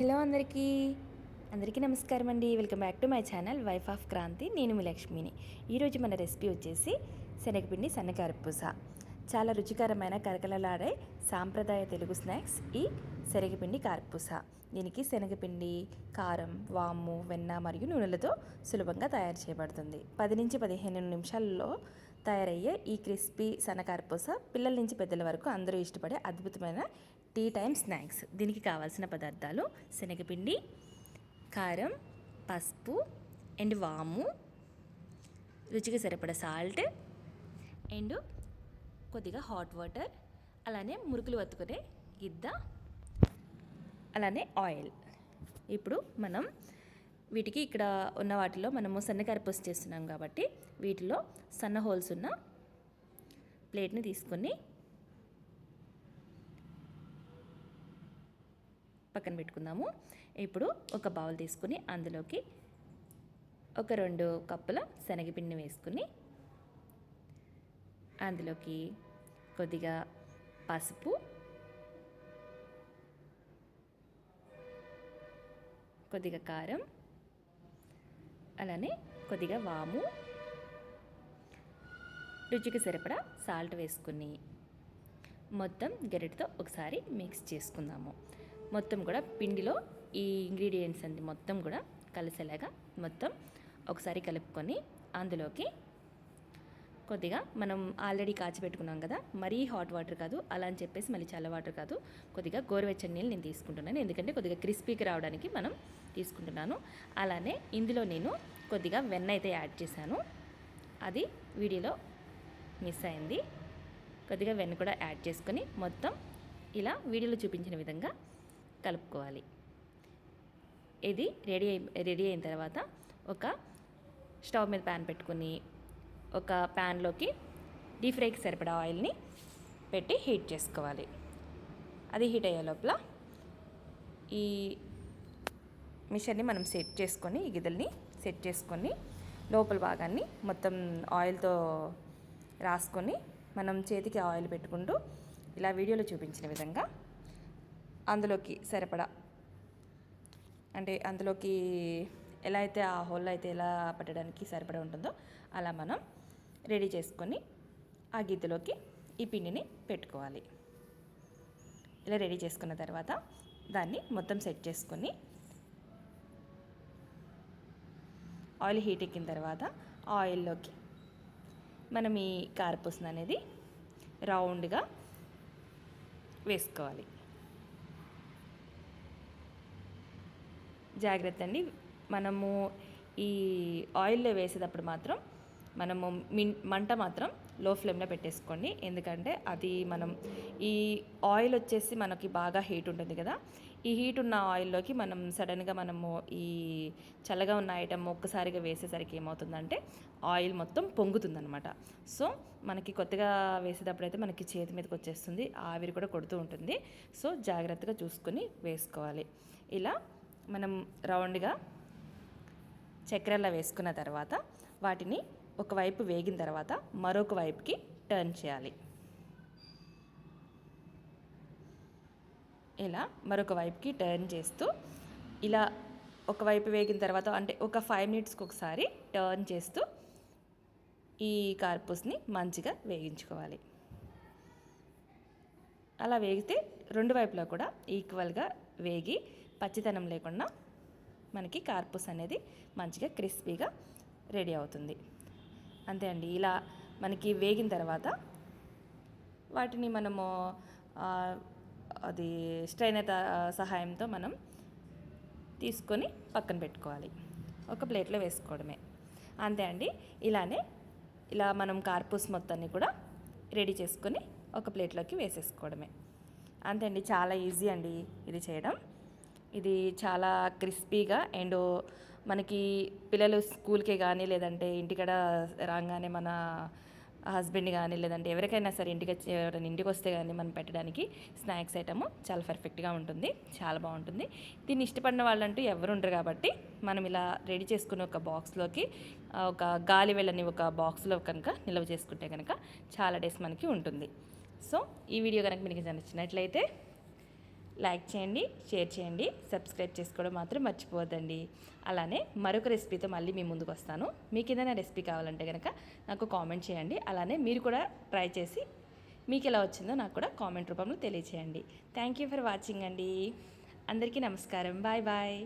Hello అందరికీ నమస్కారం అండి. Welcome back to my channel wife of Kranthi. నేను మీ లక్ష్మిని. ఈరోజు మన రెసిపీ వచ్చేసి శనగపిండి సన్నకారపూస. చాలా రుచికరమైన కరకలలాడే సాంప్రదాయ తెలుగు స్నాక్స్ ఈ శనగపిండి కారపూస. దీనికి శనగపిండి, కారం, వాము, వెన్న మరియు నూనెలతో సులభంగా తయారు చేయబడుతుంది. 10 నుంచి 15 నిమిషాల్లో తయారయ్యే ఈ క్రిస్పీ సన్నకారపూస పిల్లల నుంచి పెద్దల వరకు అందరూ ఇష్టపడే అద్భుతమైన టీ టైమ్ స్నాక్స్. దీనికి కావాల్సిన పదార్థాలు: శనగపిండి, కారం, పసుపు అండ్ వాము, రుచికి సరిపడ సాల్ట్ అండ్ కొద్దిగా హాట్ వాటర్, అలానే మురుకులు వత్తుకునే గిద్ద, అలానే ఆయిల్. ఇప్పుడు మనం వీటికి ఇక్కడ ఉన్న వాటిలో మనము సన్నకారపూస చేస్తున్నాం కాబట్టి వీటిలో సన్న హోల్స్ ఉన్న ప్లేట్ని తీసుకొని పక్కన పెట్టుకుందాము. ఇప్పుడు ఒక బౌల్ తీసుకుని అందులోకి ఒక 2 కప్పుల శనగపిండి వేసుకుని అందులోకి కొద్దిగా పసుపు, కొద్దిగా కారం, అలానే కొద్దిగా వాము, రుచికి సరిపడా సాల్ట్ వేసుకుని మొత్తం గరిటెతో ఒకసారి మిక్స్ చేసుకుందాము. మొత్తం కూడా పిండిలో ఈ ఇంగ్రీడియంట్స్ అన్ని మొత్తం కూడా కలిసేలాగా మొత్తం ఒకసారి కలుపుకొని అందులోకి కొద్దిగా మనం ఆల్రెడీ కాచిపెట్టుకున్నాం కదా, మరీ హాట్ వాటర్ కాదు, అలా అని చెప్పేసి మళ్ళీ చల్ల వాటర్ కాదు, కొద్దిగా గోరువెచ్చని నీళ్ళు నేను తీసుకుంటున్నాను. ఎందుకంటే కొద్దిగా క్రిస్పీకి రావడానికి మనం తీసుకుంటున్నాను. అలానే ఇందులో నేను కొద్దిగా వెన్న అయితే యాడ్ చేశాను, అది వీడియోలో మిస్ అయింది. కొద్దిగా వెన్న కూడా యాడ్ చేసుకొని మొత్తం ఇలా వీడియోలో చూపించిన విధంగా కలుపుకోవాలి. ఇది రెడీ అయిన తర్వాత ఒక స్టవ్ మీద ప్యాన్ పెట్టుకుని ఒక ప్యాన్లోకి డీప్ ఫ్రైకి సరిపడా ఆయిల్ని పెట్టి హీట్ చేసుకోవాలి. అది హీట్ అయ్యే లోపల ఈ మిషన్ని మనం సెట్ చేసుకొని, ఈ గిద్దల్ని సెట్ చేసుకొని లోపల భాగాన్ని మొత్తం ఆయిల్తో రాసుకొని మనం చేతికి ఆయిల్ పెట్టుకుంటూ ఇలా వీడియోలో చూపించిన విధంగా అందులోకి సరిపడా, అంటే అందులోకి ఎలా అయితే ఆ హోల్లో అయితే ఎలా పట్టడానికి సరిపడా ఉంటుందో అలా మనం రెడీ చేసుకొని ఆ గిద్దలోకి ఈ పిండిని పెట్టుకోవాలి. ఇలా రెడీ చేసుకున్న తర్వాత దాన్ని మొత్తం సెట్ చేసుకొని ఆయిల్ హీట్ ఎక్కిన తర్వాత ఆయిల్లోకి మనం ఈ కారపూసను అనేది రౌండ్గా వేసుకోవాలి. జాగ్రత్త అండి, మనము ఈ ఆయిల్లో వేసేటప్పుడు మాత్రం మనము మంట మాత్రం లో ఫ్లేమ్లో పెట్టేసుకోండి. ఎందుకంటే అది మనం ఈ ఆయిల్ వచ్చేసి మనకి బాగా హీట్ ఉంటుంది కదా, ఈ హీట్ ఉన్న ఆయిల్లోకి మనం సడన్గా మనము ఈ చల్లగా ఉన్న ఐటమ్ ఒక్కసారిగా వేసేసరికి ఏమవుతుందంటే ఆయిల్ మొత్తం పొంగుతుందనమాట. సో మనకి కొత్తగా వేసేటప్పుడు అయితే మనకి చేతి మీదకి వచ్చేస్తుంది, ఆవిరి కూడా కొడుతూ ఉంటుంది. సో జాగ్రత్తగా చూసుకొని వేసుకోవాలి. ఇలా మనం రౌండ్గా చక్కెరలా వేసుకున్న తర్వాత వాటిని ఒకవైపు వేగిన తర్వాత మరొక వైపుకి టర్న్ చేయాలి. ఇలా మరొక వైపుకి టర్న్ చేస్తూ ఇలా ఒకవైపు వేగిన తర్వాత అంటే ఒక 5 మినిట్స్కి ఒకసారి టర్న్ చేస్తూ ఈ కారపూసని మంచిగా వేగించుకోవాలి. అలా వేగితే 2 వైపులా కూడా ఈక్వల్గా వేగి పచ్చితనం లేకుండా మనకి కారపూస అనేది మంచిగా క్రిస్పీగా రెడీ అవుతుంది. అంతే అండి. ఇలా మనకి వేగిన తర్వాత వాటిని మనము అది స్ట్రైనర్ సహాయంతో మనం తీసుకొని పక్కన పెట్టుకోవాలి. ఒక ప్లేట్లో వేసుకోవడమే. అంతే అండి. ఇలా మనం కారపూస మొత్తాన్ని కూడా రెడీ చేసుకొని ఒక ప్లేట్లోకి వేసేసుకోవడమే. అంతే అండి, చాలా ఈజీ అండి ఇది చేయడం. ఇది చాలా క్రిస్పీగా అండ్ మనకి పిల్లలు స్కూల్కే కానీ లేదంటే ఇంటికాడ రాగానే మన హస్బెండ్ కానీ లేదంటే ఎవరికైనా సరే ఇంటికి వస్తే కానీ మనం పెట్టడానికి స్నాక్స్ ఐటమ్ చాలా పర్ఫెక్ట్గా ఉంటుంది, చాలా బాగుంటుంది. దీన్ని ఇష్టపడిన వాళ్ళంటూ ఎవరు ఉండరు కాబట్టి మనం ఇలా రెడీ చేసుకుని ఒక బాక్స్లోకి ఒక గాలి వెళ్ళని ఒక బాక్స్లో కనుక నిల్వ చేసుకుంటే కనుక చాలా డేస్ మనకి ఉంటుంది. సో ఈ వీడియో కనుక మీకు నచ్చినట్లయితే లైక్ చేయండి, షేర్ చేయండి, సబ్స్క్రైబ్ చేసుకోవడం మాత్రం మర్చిపోవద్దండి. అలానే మరొక రెసిపీతో మళ్ళీ మీ ముందుకు వస్తాను. మీకు ఏదైనా రెసిపీ కావాలంటే కనుక నాకు కామెంట్ చేయండి. అలానే మీరు కూడా ట్రై చేసి మీకు ఎలా వచ్చిందో నాకు కూడా కామెంట్ రూపంలో తెలియచేయండి. థ్యాంక్ యూ ఫర్ వాచింగ్ అండి. అందరికీ నమస్కారం. Bye bye.